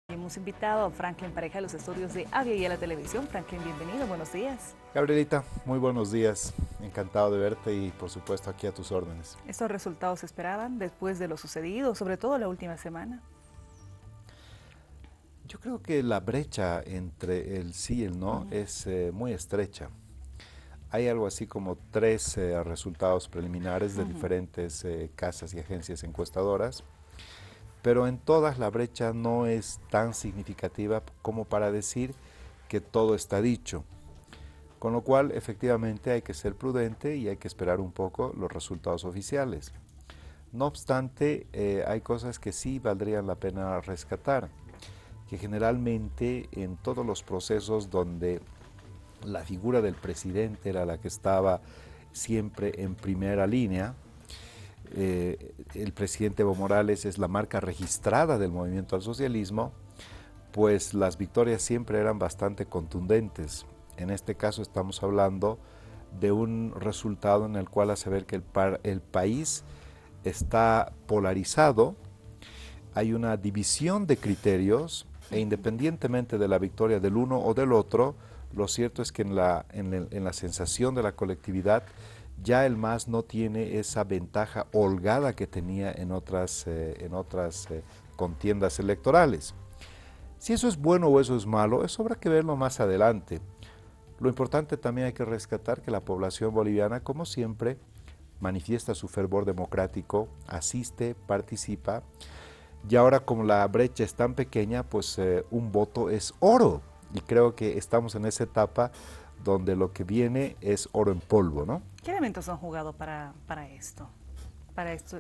Hemos invitado a Franklin Pareja a los estudios de Avia y a la televisión. Franklin, bienvenido, buenos días. Gabrielita, muy buenos días. Encantado de verte y por supuesto aquí a tus órdenes. ¿Estos resultados se esperaban después de lo sucedido, sobre todo la última semana? Yo creo que la brecha entre el sí y el no es muy estrecha. Hay algo así como tres resultados preliminares de diferentes casas y agencias encuestadoras, pero en todas la brecha no es tan significativa como para decir que todo está dicho. Con lo cual, efectivamente, hay que ser prudente y hay que esperar un poco los resultados oficiales. No obstante, hay cosas que sí valdrían la pena rescatar, que generalmente en todos los procesos donde la figura del presidente era la que estaba siempre en primera línea, el presidente Evo Morales es la marca registrada del movimiento al socialismo, pues las victorias siempre eran bastante contundentes. En este caso estamos hablando de un resultado en el cual hace ver que el país está polarizado, hay una división de criterios e independientemente de la victoria del uno o del otro, lo cierto es que en la sensación de la colectividad ya el MAS no tiene esa ventaja holgada que tenía en otras contiendas electorales. Si eso es bueno o eso es malo, eso habrá que verlo más adelante. Lo importante también hay que rescatar que la población boliviana, como siempre, manifiesta su fervor democrático, asiste, participa, y ahora como la brecha es tan pequeña, pues un voto es oro, y creo que estamos en esa etapa donde lo que viene es oro en polvo, ¿no? ¿Qué elementos han jugado para esto,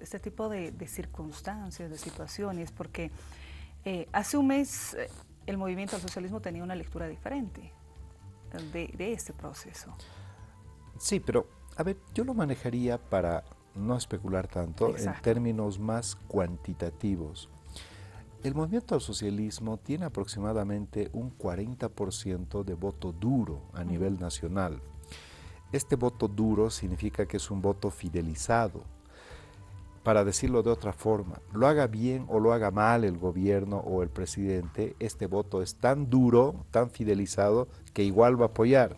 este tipo de circunstancias, de situaciones? Porque hace un mes el movimiento al socialismo tenía una lectura diferente de este proceso. Sí, pero a ver, yo lo manejaría para no especular tanto en Exacto. términos más cuantitativos. El movimiento al socialismo tiene aproximadamente un 40% de voto duro a nivel nacional. Este voto duro significa que es un voto fidelizado. Para decirlo de otra forma, lo haga bien o lo haga mal el gobierno o el presidente, este voto es tan duro, tan fidelizado, que igual va a apoyar.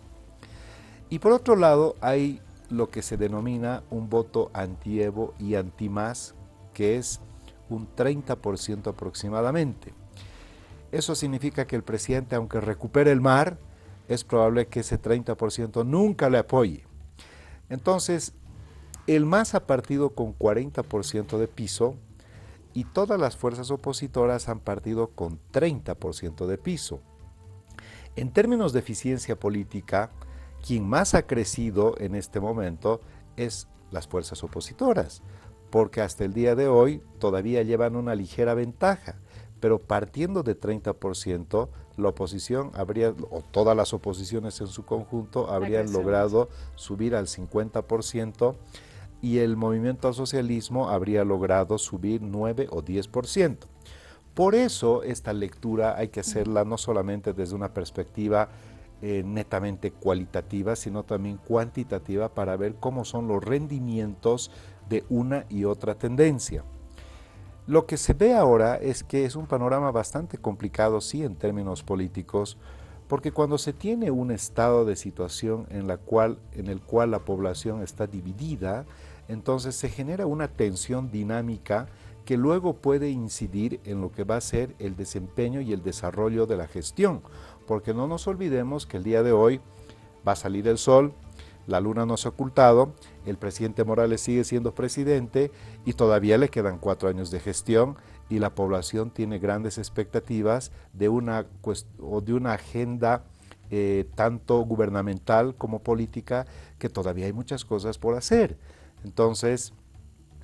Y por otro lado, hay lo que se denomina un voto anti-Evo y anti-MAS, que es un 30% aproximadamente. Eso significa que el presidente, aunque recupere el mar, es probable que ese 30% nunca le apoye. Entonces, el MAS ha partido con 40% de piso y todas las fuerzas opositoras han partido con 30% de piso. En términos de eficiencia política, quien más ha crecido en este momento es las fuerzas opositoras, porque hasta el día de hoy todavía llevan una ligera ventaja, pero partiendo de 30%, la oposición habría, o todas las oposiciones en su conjunto, Ha habrían crecido más. logrado subir al 50% y el movimiento al socialismo habría logrado subir 9 o 10%. Por eso esta lectura hay que hacerla no solamente desde una perspectiva netamente cualitativa, sino también cuantitativa para ver cómo son los rendimientos de una y otra tendencia. Lo que se ve ahora es que es un panorama bastante complicado, sí, en términos políticos, porque cuando se tiene un estado de situación en el cual la población está dividida, entonces se genera una tensión dinámica que luego puede incidir en lo que va a ser el desempeño y el desarrollo de la gestión, porque no nos olvidemos que el día de hoy va a salir el sol, la luna no se ha ocultado, el presidente Morales sigue siendo presidente y todavía le quedan 4 años de gestión y la población tiene grandes expectativas de una agenda tanto gubernamental como política, que todavía hay muchas cosas por hacer. Entonces,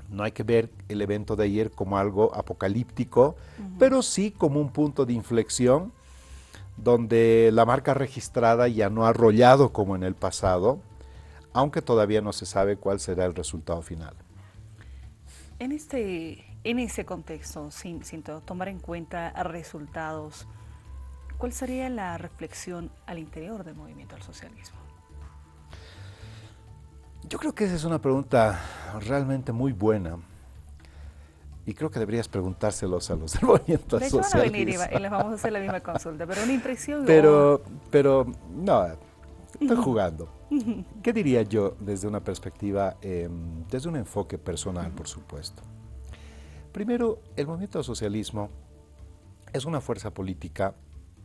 no hay que ver el evento de ayer como algo apocalíptico, pero sí como un punto de inflexión donde la marca registrada ya no ha arrollado como en el pasado, aunque todavía no se sabe cuál será el resultado final. En ese contexto, sin tomar en cuenta resultados, ¿cuál sería la reflexión al interior del movimiento al socialismo? Yo creo que esa es una pregunta realmente muy buena. y creo que deberías preguntárselos a los del movimiento De hecho, van a venir socialista. y les vamos a hacer la misma consulta, pero una impresión Pero, no, estoy jugando. ¿Qué diría yo desde una perspectiva, desde un enfoque personal, por supuesto? Primero, el movimiento al socialismo es una fuerza política,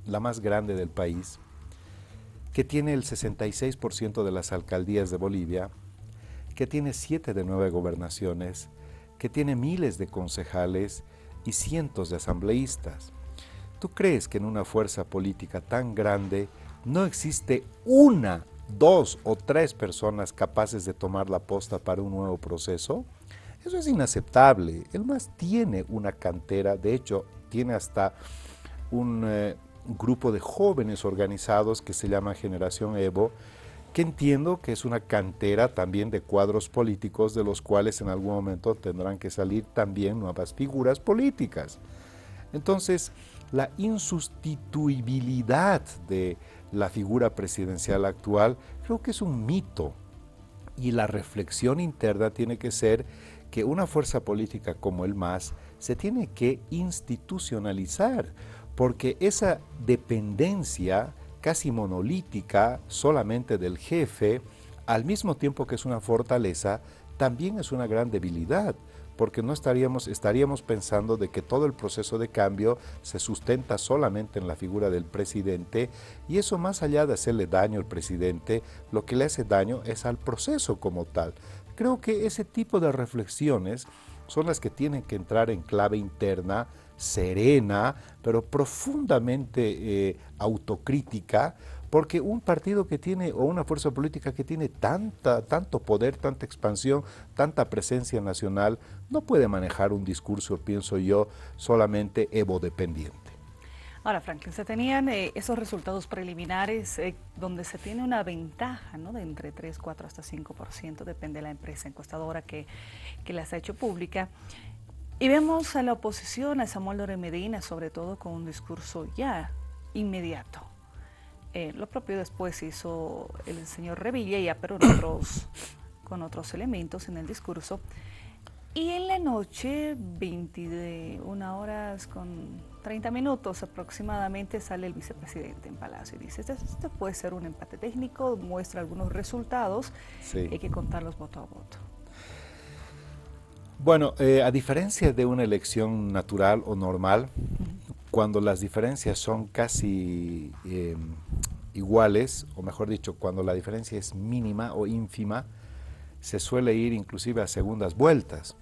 la más grande del país, que tiene el 66% de las alcaldías de Bolivia, que tiene 7 de 9 gobernaciones, que tiene miles de concejales y cientos de asambleístas. ¿Tú crees que en una fuerza política tan grande no existe una, 2 o 3 personas capaces de tomar la posta para un nuevo proceso? Eso es inaceptable. El MAS tiene una cantera, de hecho, tiene hasta un grupo de jóvenes organizados que se llama Generación Evo, que entiendo que es una cantera también de cuadros políticos de los cuales en algún momento tendrán que salir también nuevas figuras políticas. Entonces, la insustituibilidad de la figura presidencial actual creo que es un mito, y la reflexión interna tiene que ser que una fuerza política como el MAS se tiene que institucionalizar, porque esa dependencia casi monolítica solamente del jefe, al mismo tiempo que es una fortaleza, también es una gran debilidad, porque no estaríamos pensando de que todo el proceso de cambio se sustenta solamente en la figura del presidente, y eso, más allá de hacerle daño al presidente, lo que le hace daño es al proceso como tal. Creo que ese tipo de reflexiones son las que tienen que entrar en clave interna, serena, pero profundamente autocrítica, porque un partido que tiene, o una fuerza política que tiene tanto poder, tanta expansión, tanta presencia nacional, no puede manejar un discurso, pienso yo, solamente evodependiente. Ahora, Franklin, se tenían esos resultados preliminares donde se tiene una ventaja, ¿no?, de entre 3, 4 hasta 5%, depende de la empresa encuestadora que las ha hecho pública. Y vemos a la oposición, a Samuel Lore Medina, sobre todo con un discurso ya inmediato. Lo propio después hizo el señor Revilla, ya pero con otros elementos en el discurso. Y en la noche, 21 horas con 30 minutos aproximadamente, sale el vicepresidente en Palacio y dice, esto puede ser un empate técnico, muestra algunos resultados, Sí. hay que contarlos voto a voto. Bueno, a diferencia de una elección natural o normal, cuando las diferencias son casi iguales, o mejor dicho, cuando la diferencia es mínima o ínfima, se suele ir inclusive a segundas vueltas.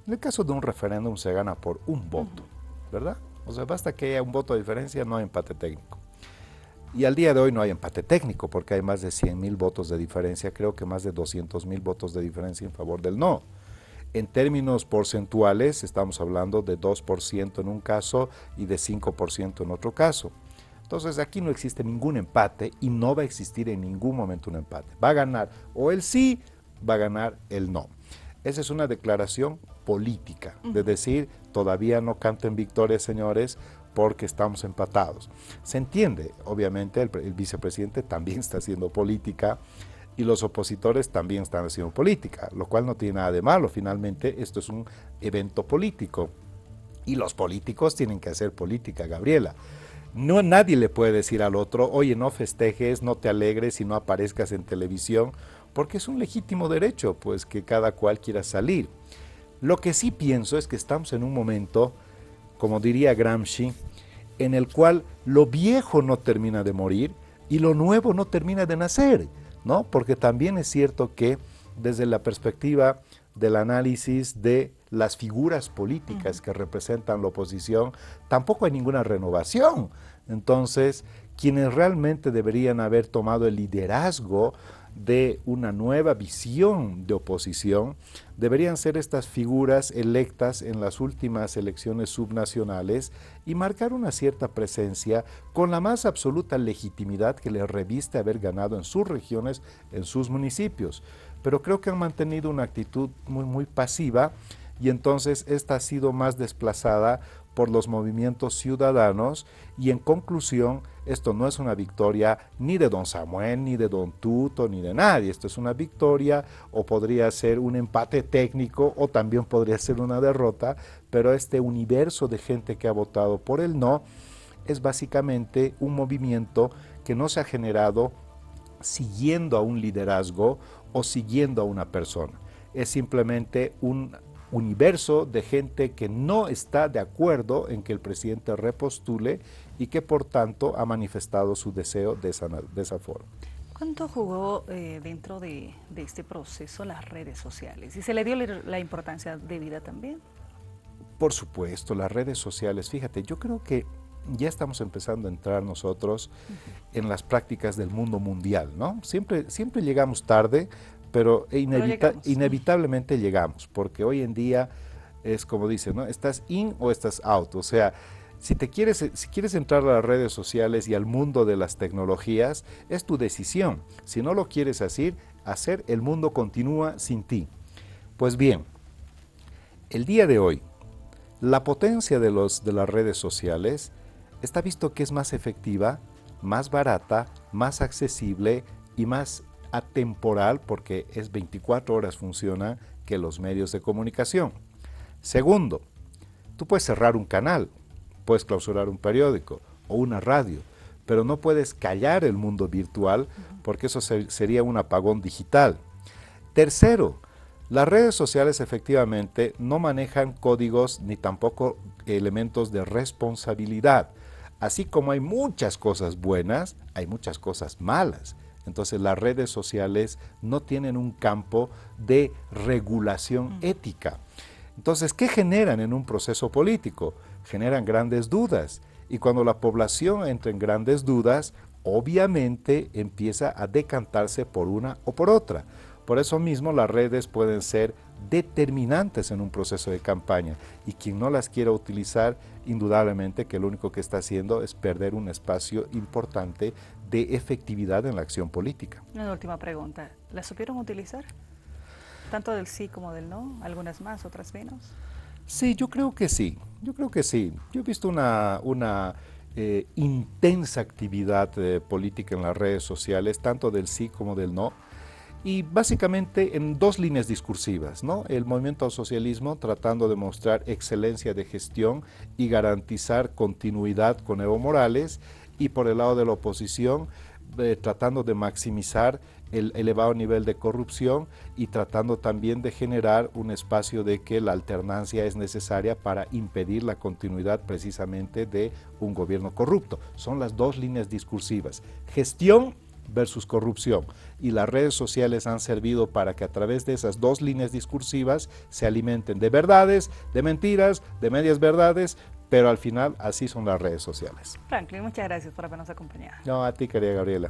En el caso de un referéndum se gana por un voto, ¿verdad? O sea, basta que haya un voto de diferencia, no hay empate técnico. Y al día de hoy no hay empate técnico porque hay más de 100.000 votos de diferencia, creo que más de 200.000 votos de diferencia en favor del no. En términos porcentuales estamos hablando de 2% en un caso y de 5% en otro caso. Entonces aquí no existe ningún empate y no va a existir en ningún momento un empate. Va a ganar o el sí, va a ganar el no. Esa es una declaración política, de decir, todavía no canten victoria, señores, porque estamos empatados. Se entiende, obviamente, el vicepresidente también está haciendo política y los opositores también están haciendo política, lo cual no tiene nada de malo. Finalmente, esto es un evento político y los políticos tienen que hacer política, Gabriela. No, nadie le puede decir al otro, oye, no festejes, no te alegres y no aparezcas en televisión, porque es un legítimo derecho, pues, que cada cual quiera salir. Lo que sí pienso es que estamos en un momento, como diría Gramsci, en el cual lo viejo no termina de morir y lo nuevo no termina de nacer, ¿no? Porque también es cierto que desde la perspectiva del análisis de las figuras políticas que representan la oposición, tampoco hay ninguna renovación. Entonces, quienes realmente deberían haber tomado el liderazgo de una nueva visión de oposición deberían ser estas figuras electas en las últimas elecciones subnacionales y marcar una cierta presencia con la más absoluta legitimidad que les reviste haber ganado en sus regiones, en sus municipios. Pero creo que han mantenido una actitud muy pasiva y entonces esta ha sido más desplazada por los movimientos ciudadanos y en conclusión, esto no es una victoria ni de don Samuel, ni de don Tuto, ni de nadie. Esto es una victoria o podría ser un empate técnico o también podría ser una derrota, pero este universo de gente que ha votado por el no es básicamente un movimiento que no se ha generado siguiendo a un liderazgo o siguiendo a una persona. Es simplemente un universo de gente que no está de acuerdo en que el presidente repostule y que por tanto ha manifestado su deseo de esa forma. ¿Cuánto jugó dentro de este proceso las redes sociales? ¿Y se le dio la importancia debida también? Por supuesto, las redes sociales, fíjate, yo creo que ya estamos empezando a entrar nosotros en las prácticas del mundo mundial, ¿no? Siempre llegamos tarde, pero inevitablemente llegamos, porque hoy en día es como dicen, ¿no? Estás in o estás out, o sea, si quieres entrar a las redes sociales y al mundo de las tecnologías, es tu decisión. Si no lo quieres hacer, el mundo continúa sin ti. Pues bien, el día de hoy, la potencia de las redes sociales está visto que es más efectiva, más barata, más accesible y más atemporal porque es 24 horas funciona que los medios de comunicación. Segundo, tú puedes cerrar un canal, puedes clausurar un periódico o una radio, pero no puedes callar el mundo virtual porque eso sería un apagón digital. Tercero, las redes sociales efectivamente no manejan códigos ni tampoco elementos de responsabilidad. Así como hay muchas cosas buenas, hay muchas cosas malas. Entonces las redes sociales no tienen un campo de regulación ética. Entonces, ¿qué generan en un proceso político? Generan grandes dudas. Y cuando la población entra en grandes dudas, obviamente empieza a decantarse por una o por otra. Por eso mismo las redes pueden ser determinantes en un proceso de campaña y quien no las quiera utilizar, indudablemente que lo único que está haciendo es perder un espacio importante de efectividad en la acción política. Una última pregunta, ¿la supieron utilizar? Tanto del sí como del no, algunas más, otras menos. Sí, yo creo que sí, yo he visto una intensa actividad política en las redes sociales, tanto del sí como del no, y básicamente en dos líneas discursivas, ¿no? El movimiento al socialismo tratando de mostrar excelencia de gestión y garantizar continuidad con Evo Morales, y por el lado de la oposición tratando de maximizar el elevado nivel de corrupción y tratando también de generar un espacio de que la alternancia es necesaria para impedir la continuidad precisamente de un gobierno corrupto. Son las dos líneas discursivas, gestión versus corrupción, y las redes sociales han servido para que a través de esas dos líneas discursivas se alimenten de verdades, de mentiras, de medias verdades, pero al final así son las redes sociales. Franklin, muchas gracias por habernos acompañado. No, a ti, querida Gabriela.